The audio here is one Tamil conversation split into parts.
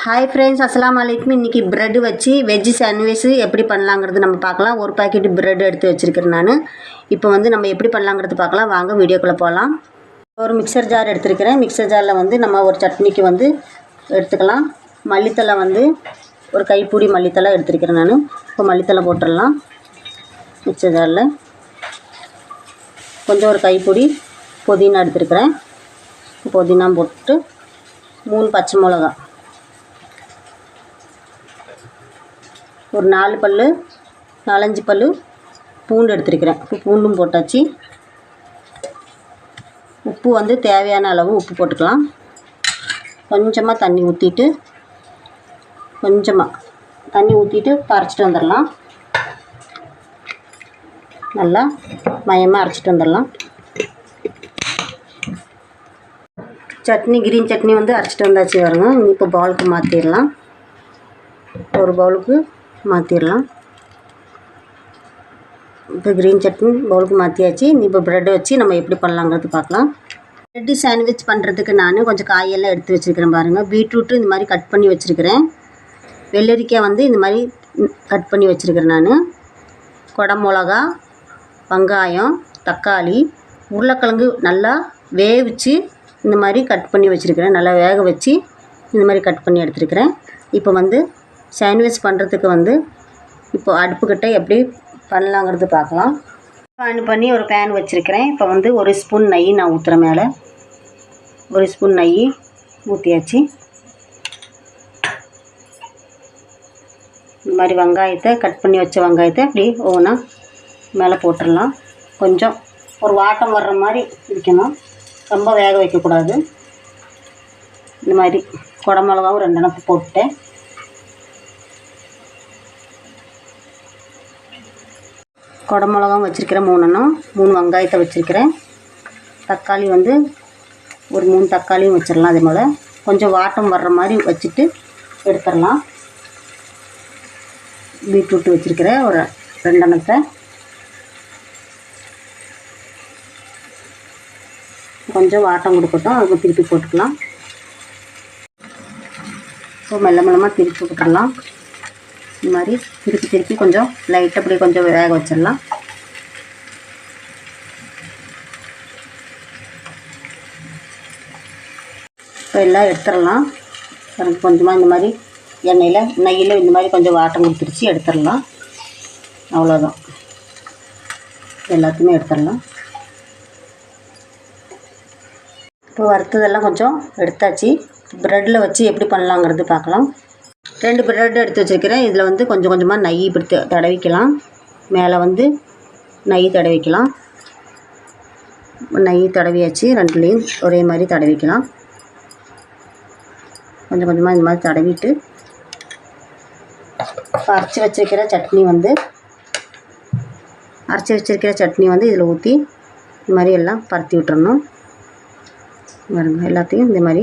ஹாய் ஃப்ரெண்ட்ஸ், அஸ்ஸலாமு அலைக்கும். இன்றைக்கி ப்ரெட் வச்சு வெஜ்ஜு சாண்ட்விச்சு எப்படி பண்ணலாங்கிறது நம்ம பார்க்கலாம். ஒரு பாக்கெட் ப்ரெட் எடுத்து வச்சுருக்கிறேன் நான். இப்போ நம்ம எப்படி பண்ணலாங்கிறது பார்க்கலாம். வாங்க வீடியோக்குள்ளே போகலாம். ஒரு மிக்சர் ஜார் எடுத்துருக்கிறேன். மிக்சர் ஜாரில் நம்ம ஒரு சட்னிக்கு எடுத்துக்கலாம். மல்லித்தலை ஒரு கைப்பிடி மல்லித்தலை எடுத்துருக்கிறேன் நான். இப்போ மல்லித்தலை போட்டுடலாம். மிக்சர் ஜாரில் கொஞ்சம் ஒரு கைப்பிடி புதினா எடுத்துருக்கிறேன். புதினா போட்டு 3 பச்சை மிளகா, ஒரு 4-5 பல் பூண்டு எடுத்துருக்கிறேன். பூண்டும் போட்டாச்சு. உப்பு தேவையான அளவு உப்பு போட்டுக்கலாம். கொஞ்சமாக தண்ணி ஊற்றிட்டு அரைச்சிட்டு வந்துடலாம். நல்லா மயமாக அரைச்சிட்டு வந்துடலாம். கிரீன் சட்னி அரைச்சிட்டு வந்தாச்சு வருங்க. இப்போ பவுலுக்கு மாற்றிடலாம். ஒரு பவுலுக்கு மாற்றிடலாம். இப்போ க்ரீன் சட்னி பவுலுக்கு மாற்றியாச்சு. இப்போ ப்ரெட்டை வச்சு நம்ம எப்படி பண்ணலாங்கிறது பார்க்கலாம். ப்ரெட்டு சாண்ட்விச் பண்ணுறதுக்கு நான் கொஞ்சம் காயெல்லாம் எடுத்து வச்சுருக்கிறேன் பாருங்கள். பீட்ரூட்டு இந்த மாதிரி கட் பண்ணி வச்சுருக்கிறேன். வெள்ளரிக்காய் இந்த மாதிரி கட் பண்ணி வச்சுருக்கிறேன் நான். குடமிளகா, வெங்காயம், தக்காளி, உருளைக்கிழங்கு நல்லா வேவிச்சு இந்த மாதிரி கட் பண்ணி வச்சுருக்கிறேன். நல்லா வேக வச்சு இந்த மாதிரி கட் பண்ணி எடுத்துருக்கிறேன். இப்போ சாண்ட்விச் பண்ணுறதுக்கு இப்போ அடுப்புக்கிட்ட எப்படி பண்ணலாங்கிறது பார்க்கலாம். ஆன் பண்ணி ஒரு பேன் வச்சுருக்கிறேன். இப்போ ஒரு ஸ்பூன் நெய் நான் ஊற்றுறேன். மேலே ஒரு ஸ்பூன் நெய் ஊற்றியாச்சு. இந்த மாதிரி வெங்காயத்தை கட் பண்ணி வச்ச வெங்காயத்தை அப்படி ஒவ்வொன்றா மேலே போட்டுடலாம். கொஞ்சம் ஒரு வாட்டம் வர்ற மாதிரி இருக்கணும். ரொம்ப வேக வைக்கக்கூடாது. இந்த மாதிரி குடமிளகாவும் 2 எண்ணப்பு போட்டுட்டேன். குடமிளகாவும் வச்சுருக்கிறேன் 3 எண்ணம். 3 வெங்காயத்தை வச்சுருக்கிறேன். தக்காளி ஒரு 3 தக்காளியும் வச்சிடலாம். அதே போல் கொஞ்சம் வாட்டம் வர்ற மாதிரி வச்சுட்டு எடுத்துடலாம். பீட்ரூட்டு வச்சுருக்கிறேன் ஒரு 2 எண்ணத்தை. கொஞ்சம் வாட்டம் கொடுக்கட்டும். அதுக்கு திருப்பி போட்டுக்கலாம். ஸோ மெல்லமாக திருப்பி போட்டுடலாம். இந்த மாதிரி திருப்பி கொஞ்சம் லைட்டாக அப்படி கொஞ்சம் வேக வச்சிடலாம். இப்போ எல்லாம் எடுத்துடலாம். கொஞ்சமாக இந்த மாதிரி நெய்யில் இந்த மாதிரி கொஞ்சம் வாட்டம் கொடுத்துருச்சு. எடுத்துடலாம். அவ்வளோதான். எல்லாத்தையுமே எடுத்துடலாம். இப்போ வறுத்ததெல்லாம் கொஞ்சம் எடுத்தாச்சு. ப்ரெட்டில் வச்சு எப்படி பண்ணலாங்கிறது பார்க்கலாம். 2 ப்ரெட் எடுத்து வச்சுருக்கிறேன். இதில் கொஞ்சம் கொஞ்சமாக நெய் இப்படி தடவிக்கலாம். மேலே நெய் தடவிக்கலாம். நெய் தடவியாச்சு. 2லேயும் ஒரே மாதிரி தடவிக்கலாம். கொஞ்சம் கொஞ்சமாக இந்த மாதிரி தடவிட்டு அரைச்சி வச்சுருக்கிற சட்னி இதில் ஊற்றி இந்த மாதிரி எல்லாம் பரத்தி விட்டுறணும். பாருங்க, எல்லாத்தையும் இந்த மாதிரி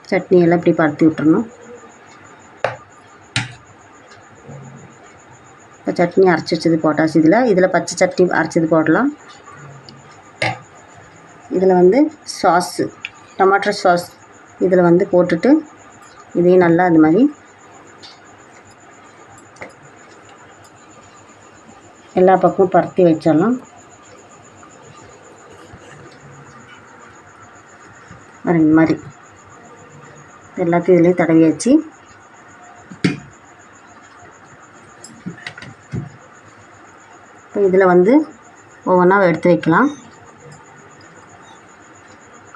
சட்னி எல்லாம் இப்படி பரத்தி விட்டுறணும். இப்போ சட்னி அரைச்சி வச்சது போட்டாச்சு. இதில் பச்சை சட்னி அரைச்சது போடலாம். இதில் சாஸு, டொமேட்டோ சாஸ் இதில் போட்டுட்டு இதையும் நல்லா அது மாதிரி எல்லா பக்கமும் பரத்தி வச்சிடலாம். இந்த மாதிரி எல்லாத்தையும் இதுலேயும் தடவியாச்சு. இப்போ இதில் ஒவ்வொன்றா எடுத்து வைக்கலாம்.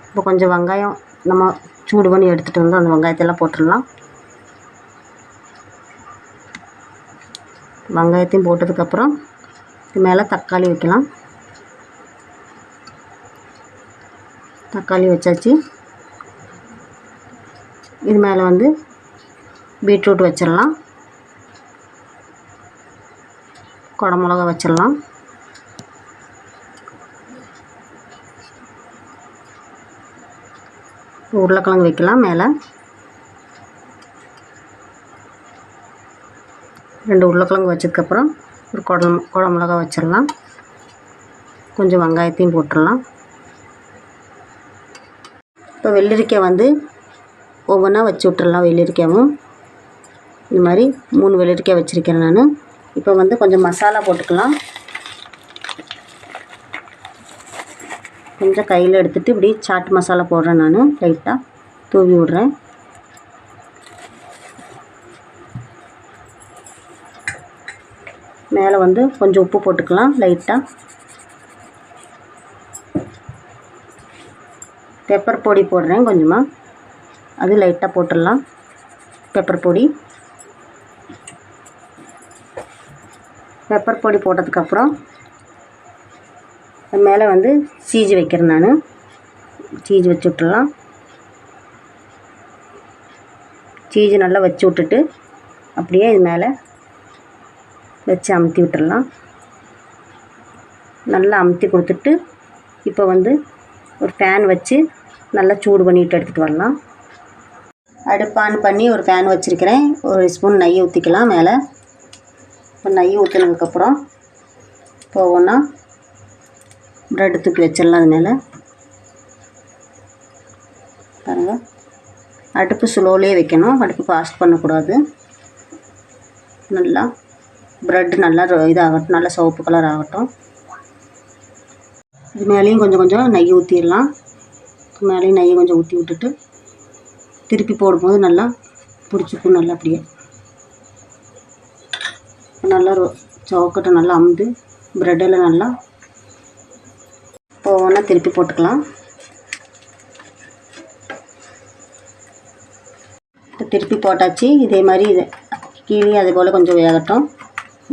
இப்போ கொஞ்சம் வெங்காயம் நம்ம சூடு பண்ணி எடுத்துகிட்டு அந்த வெங்காயத்தெல்லாம் போட்டுடலாம். வெங்காயத்தையும் போட்டதுக்கப்புறம் இது மேலே தக்காளி வைக்கலாம். தக்காளி வச்சாச்சு. இது மேலே பீட்ரூட் வச்சிடலாம். குடமிளகா வச்சிடலாம். உருளைக்கிழங்கு வைக்கலாம். மேலே 2 உருளைக்கிழங்கு வச்சதுக்கப்புறம் ஒரு குடமிளகா வச்சிடலாம். கொஞ்சம் வெங்காயத்தையும் போட்டுடலாம். இப்போ வெள்ளரிக்காய் ஒவ்வொன்றா வச்சு விட்றலாம். வெள்ளரிக்காவும் இந்த மாதிரி 3 வெள்ளரிக்காய் வச்சுருக்கிறேன் நான். இப்போ வந்து கொஞ்சம் மசாலா போட்டுக்கலாம். கொஞ்சம் கையில் எடுத்துகிட்டு இப்படி சாட் மசாலா போடுறேன் நான். லைட்டாக தூவி விட்றேன். மேலே வந்து கொஞ்சம் உப்பு போட்டுக்கலாம் லைட்டாக. பெப்பர் பொடி போடுறேன் கொஞ்சமாக, அது லைட்டாக போட்டுடலாம். பெப்பர் பொடி போட்டதுக்கப்புறம் மேலே வந்து சீஜ் வைக்கிறேன் நான். சீஜ் வச்சு விட்டுடலாம். சீஜ் நல்லா வச்சு விட்டுட்டு அப்படியே இது மேலே வச்சு அமுத்தி விட்டுடலாம். நல்லா அமுத்தி கொடுத்துட்டு இப்போ வந்து ஒரு ஃபேன் வச்சு நல்லா சூடு பண்ணிட்டு எடுத்துகிட்டு வரலாம். அடுப்பு ஆன் பண்ணி ஒரு ஃபேன் வச்சுருக்கிறேன். ஒரு ஸ்பூன் நெய் ஊற்றிக்கலாம் மேலே. இப்போ நெய் ஊற்றினதுக்கப்புறம் இப்போ ஒவ்வொன்றா ப்ரெட்டு தூக்கி வச்சிடலாம் அது மேலே. பாருங்கள், அடுப்பு ஸ்லோலேயே வைக்கணும், அடுப்பு ஃபாஸ்ட் பண்ணக்கூடாது. நல்லா ப்ரெட் நல்லா இதாகட்டும், நல்லா சிவப்பு கலர் ஆகட்டும். இது மேலேயும் கொஞ்சம் நெய் ஊற்றிடலாம். மேலேயும் நெய்யை கொஞ்சம் ஊற்றி விட்டுட்டு திருப்பி போடும்போது நல்லா பிடிச்சிக்கும். நல்லா அப்படியே நல்லா சவுக்கட்டை நல்லா அமுந்து ப்ரெட்டில் நல்லா ஒவ்வொன்றா திருப்பி போட்டுக்கலாம். இப்போ திருப்பி போட்டாச்சு. இதே மாதிரி இது கீழே அதே போல் கொஞ்சம் வேகட்டும்.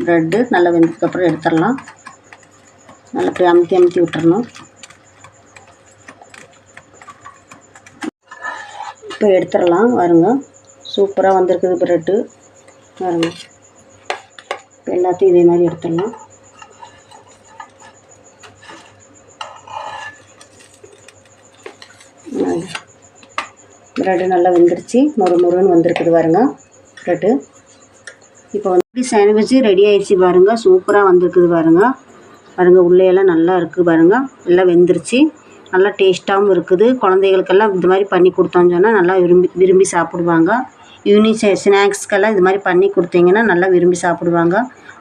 ப்ரெட்டு நல்லா வெந்ததுக்கப்புறம் எடுத்துடலாம். நல்லா அப்படி அமுத்தி விட்டுறணும். இப்போ எடுத்துடலாம். பாருங்க, சூப்பராக வந்திருக்குது ப்ரெட்டு. பாருங்க, இப்போ எல்லாத்தையும் இதே மாதிரி எடுத்துடலாம். ப்ரெட்டு நல்லா வெந்துருச்சு, மொறுன்னு வந்திருக்குது பாருங்க ப்ரெட்டு. இப்போ வந்து சாண்ட்விட்ச் ரெடி ஆயிடுச்சு பாருங்கள். சூப்பராக வந்திருக்குது பாருங்கள். உள்ளேயெல்லாம் நல்லா இருக்குது பாருங்கள். எல்லாம் வெந்துருச்சு, நல்லா டேஸ்ட்டாகவும் இருக்குது. குழந்தைகளுக்கெல்லாம் இது மாதிரி பண்ணி கொடுத்தோன்னு சொன்னால் நல்லா விரும்பி சாப்பிடுவாங்க. ஈவினிங் ஸ்நாக்ஸ்க்கெல்லாம் இது மாதிரி பண்ணி கொடுத்தீங்கன்னா நல்லா விரும்பி சாப்பிடுவாங்க.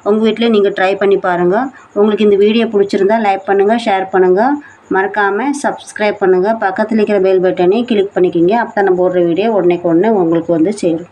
உங்கள் வீட்டிலே நீங்கள் ட்ரை பண்ணி பாருங்கள். உங்களுக்கு இந்த வீடியோ பிடிச்சிருந்தா லைக் பண்ணுங்கள், ஷேர் பண்ணுங்கள், மறக்காமல் சப்ஸ்கிரைப் பண்ணுங்கள். பக்கத்தில் இருக்கிற பெல் பட்டனையும் கிளிக் பண்ணிக்கிங்க. அப்போ தான் நான் போடுற வீடியோ உடனே உங்களுக்கு வந்து சேரும்.